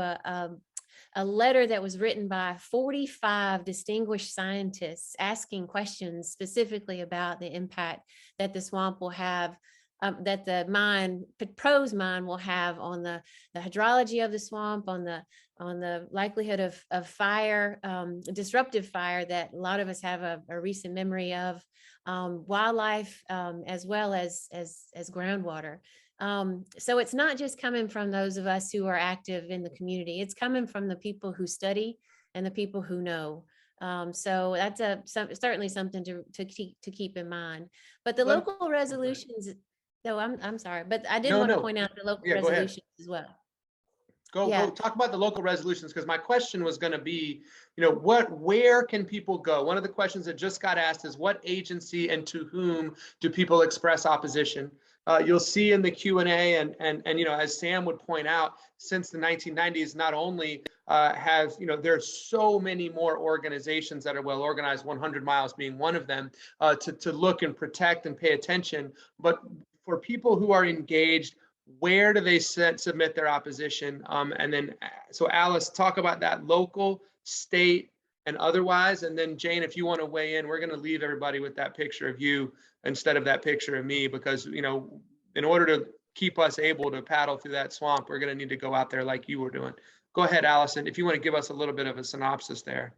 a letter that was written by 45 distinguished scientists asking questions specifically about the impact that the swamp will have, that the proposed mine will have on the hydrology of the swamp, on the likelihood of fire, disruptive fire that a lot of us have a recent memory of, wildlife, as well as groundwater. So it's not just coming from those of us who are active in the community. It's coming from the people who study and the people who know. So that's certainly something to keep in mind. But the local resolutions, no, I'm sorry, but I did want to point out the local resolutions as well. Go talk about the local resolutions, because my question was going to be, where can people go? One of the questions that just got asked is, what agency and to whom do people express opposition? You'll see in the Q&A, and as Sam would point out, since the 1990s, not only there's so many more organizations that are well organized, 100 Miles being one of them, to look and protect and pay attention. But for people who are engaged, where do they submit their opposition? And then, so Alice, talk about that local, state, and otherwise. And then Jane, if you want to weigh in, we're going to leave everybody with that picture of you instead of that picture of me, because, in order to keep us able to paddle through that swamp, we're going to need to go out there like you were doing. Go ahead, Allison, if you want to give us a little bit of a synopsis there.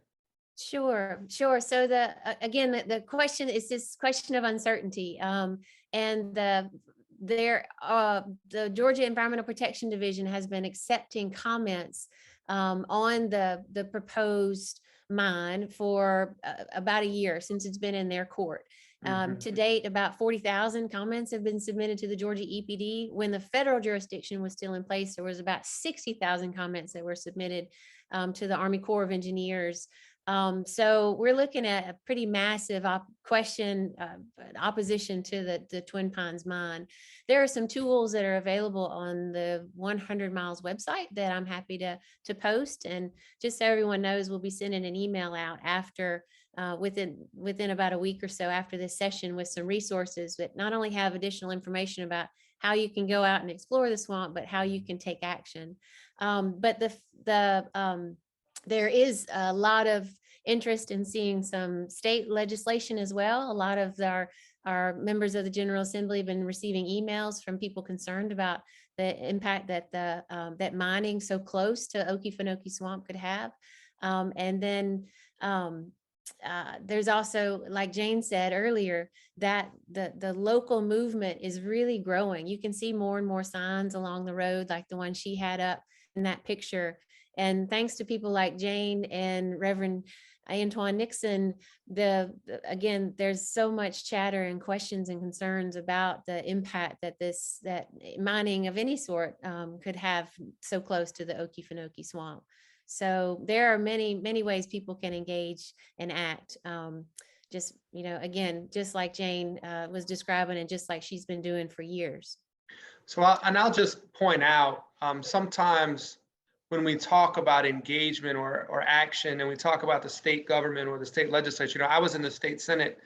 Sure. So the question is this question of uncertainty, and the Georgia Environmental Protection Division has been accepting comments on the proposed mine for about a year, since it's been in their court. To date, about 40,000 comments have been submitted to the Georgia EPD. When the federal jurisdiction was still in place, there was about 60,000 comments that were submitted to the Army Corps of Engineers. So we're looking at a pretty massive opposition to the Twin Pines mine. There are some tools that are available on the 100 Miles website that I'm happy to post. And just so everyone knows, we'll be sending an email out after within about a week or so after this session with some resources that not only have additional information about how you can go out and explore the swamp, but how you can take action. But there is a lot of interest in seeing some state legislation as well. A lot of our members of the General Assembly have been receiving emails from people concerned about the impact that that mining so close to Okefenokee Swamp could have. And then there's also, like Jane said earlier, that the local movement is really growing. You can see more and more signs along the road, like the one she had up in that picture. And thanks to people like Jane and Reverend Antoine Nixon, again, there's so much chatter and questions and concerns about the impact that mining of any sort could have so close to the Okefenokee Swamp. So there are many, many ways people can engage and act. Just, again, just like Jane was describing, and just like she's been doing for years. So I'll just point out, sometimes when we talk about engagement or action, and we talk about the state government or the state legislature, I was in the state Senate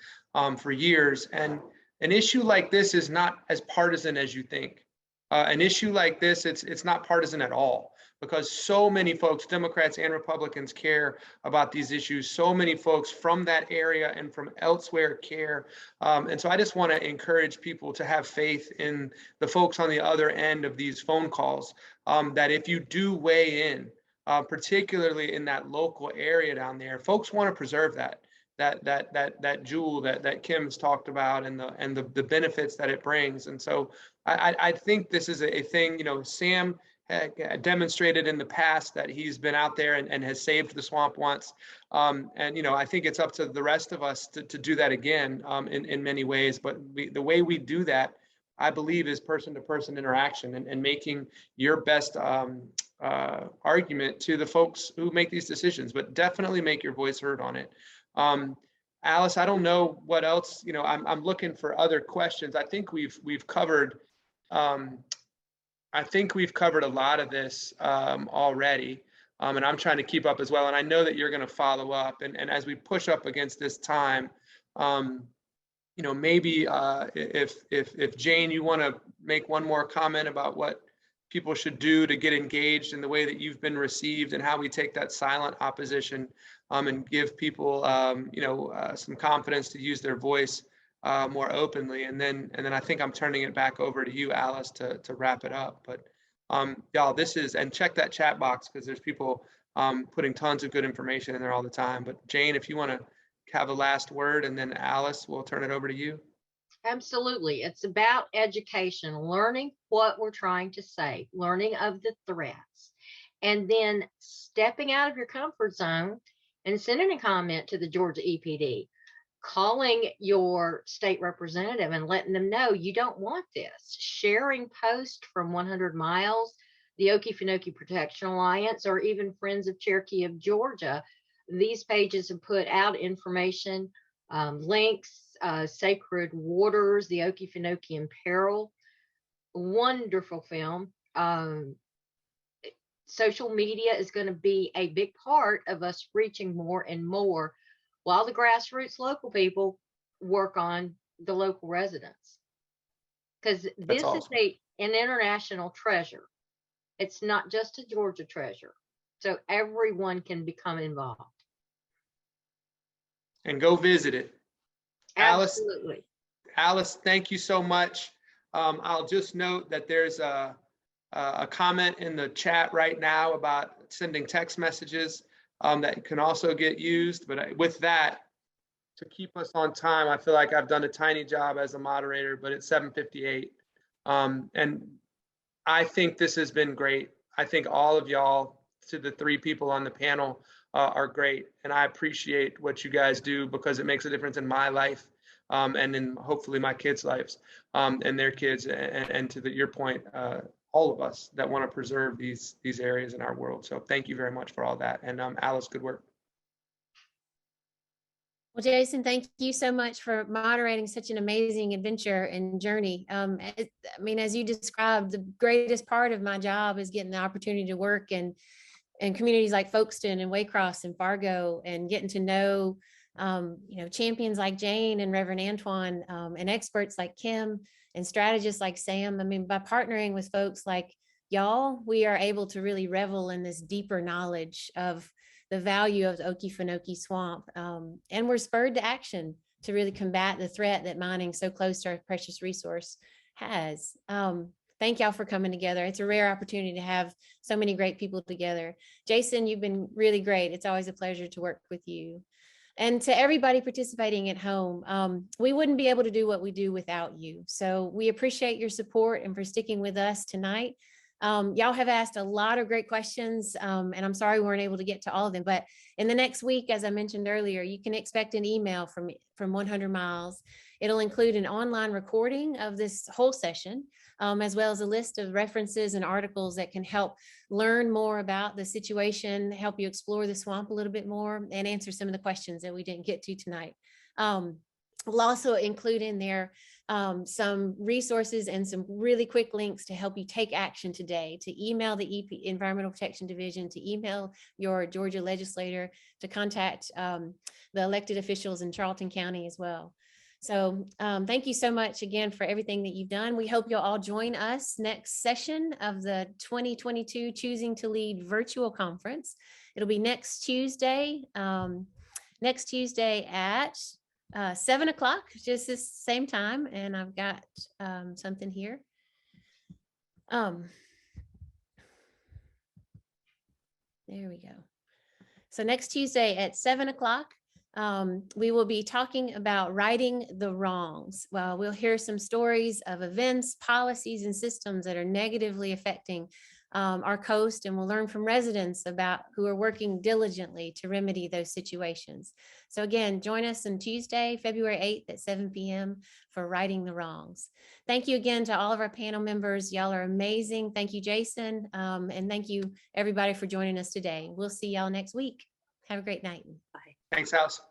for years, and an issue like this is not as partisan as you think. An issue like this, it's not partisan at all, because so many folks, Democrats and Republicans, care about these issues. So many folks from that area and from elsewhere care. And so I just want to encourage people to have faith in the folks on the other end of these phone calls, that if you do weigh in, particularly in that local area down there, folks want to preserve that jewel that Kim's talked about, and the benefits that it brings. And so I think this is a thing, Sam demonstrated in the past that he's been out there and has saved the swamp once. And, I think it's up to the rest of us to do that again in many ways. But the way we do that, I believe, is person-to-person interaction and making your best argument to the folks who make these decisions, but definitely make your voice heard on it. Alice, I don't know what else, I'm looking for other questions. I think we've covered a lot of this already, and I'm trying to keep up as well. And I know that you're going to follow up. And as we push up against this time, maybe if Jane, you want to make one more comment about what people should do to get engaged in the way that you've been received, and how we take that silent opposition and give people, some confidence to use their voice more openly. And then I think I'm turning it back over to you, Alice, to wrap it up. But y'all, and check that chat box, because there's people putting tons of good information in there all the time. But Jane, if you want to have a last word, and then Alice, we'll turn it over to you. Absolutely. It's about education, learning what we're trying to say, learning of the threats, and then stepping out of your comfort zone and sending a comment to the Georgia EPD, calling your state representative and letting them know you don't want this, sharing posts from 100 Miles, the Okefenokee Protection Alliance, or even Friends of Cherokee of Georgia. These pages have put out information, links, Sacred Waters, the Okefenokee in Peril, wonderful film. Social media is going to be a big part of us reaching more and more while the grassroots local people work on the local residents. Because this is awesome. an international treasure. It's not just a Georgia treasure. So everyone can become involved. And go visit it. Alice, Absolutely. Alice, thank you so much. I'll just note that there's a comment in the chat right now about sending text messages that can also get used. But with that, to keep us on time, I feel like I've done a tiny job as a moderator, but it's 7:58. And I think this has been great. I think all of y'all, to the 3 people on the panel, are great. And I appreciate what you guys do because it makes a difference in my life and in hopefully my kids' lives and their kids. And to your point, all of us that want to preserve these areas in our world. So thank you very much for all that. And Alice, good work. Well, Jason, thank you so much for moderating such an amazing adventure and journey. I mean, as you described, the greatest part of my job is getting the opportunity to work in communities like Folkestone and Waycross and Fargo, and getting to know, champions like Jane and Reverend Antoine, and experts like Kim and strategists like Sam. I mean, by partnering with folks like y'all, we are able to really revel in this deeper knowledge of the value of the Okefenokee Swamp. And we're spurred to action to really combat the threat that mining so close to our precious resource has. Thank y'all for coming together. It's a rare opportunity to have so many great people together. Jason, you've been really great. It's always a pleasure to work with you. And to everybody participating at home, we wouldn't be able to do what we do without you. So we appreciate your support and for sticking with us tonight. Y'all have asked a lot of great questions, and I'm sorry we weren't able to get to all of them, but in the next week, as I mentioned earlier, you can expect an email from 100 Miles. It'll include an online recording of this whole session, as well as a list of references and articles that can help learn more about the situation, help you explore the swamp a little bit more, and answer some of the questions that we didn't get to tonight. We'll also include in there some resources and some really quick links to help you take action today, to email the Environmental Protection Division, to email your Georgia legislator, to contact the elected officials in Charlton County as well. So thank you so much again for everything that you've done. We hope you'll all join us next session of the 2022 Choosing to Lead Virtual Conference. It'll be next Tuesday at 7 o'clock, just this same time. And I've got something here. There we go. So next Tuesday at 7 o'clock, we will be talking about righting the wrongs. Well, we'll hear some stories of events, policies, and systems that are negatively affecting our coast, and we'll learn from residents who are working diligently to remedy those situations. So again, join us on Tuesday, February 8th at 7 p.m. for Righting the Wrongs. Thank you again to all of our panel members. Y'all are amazing. Thank you, Jason. And thank you everybody for joining us today. We'll see y'all next week. Have a great night. Thanks, Alice.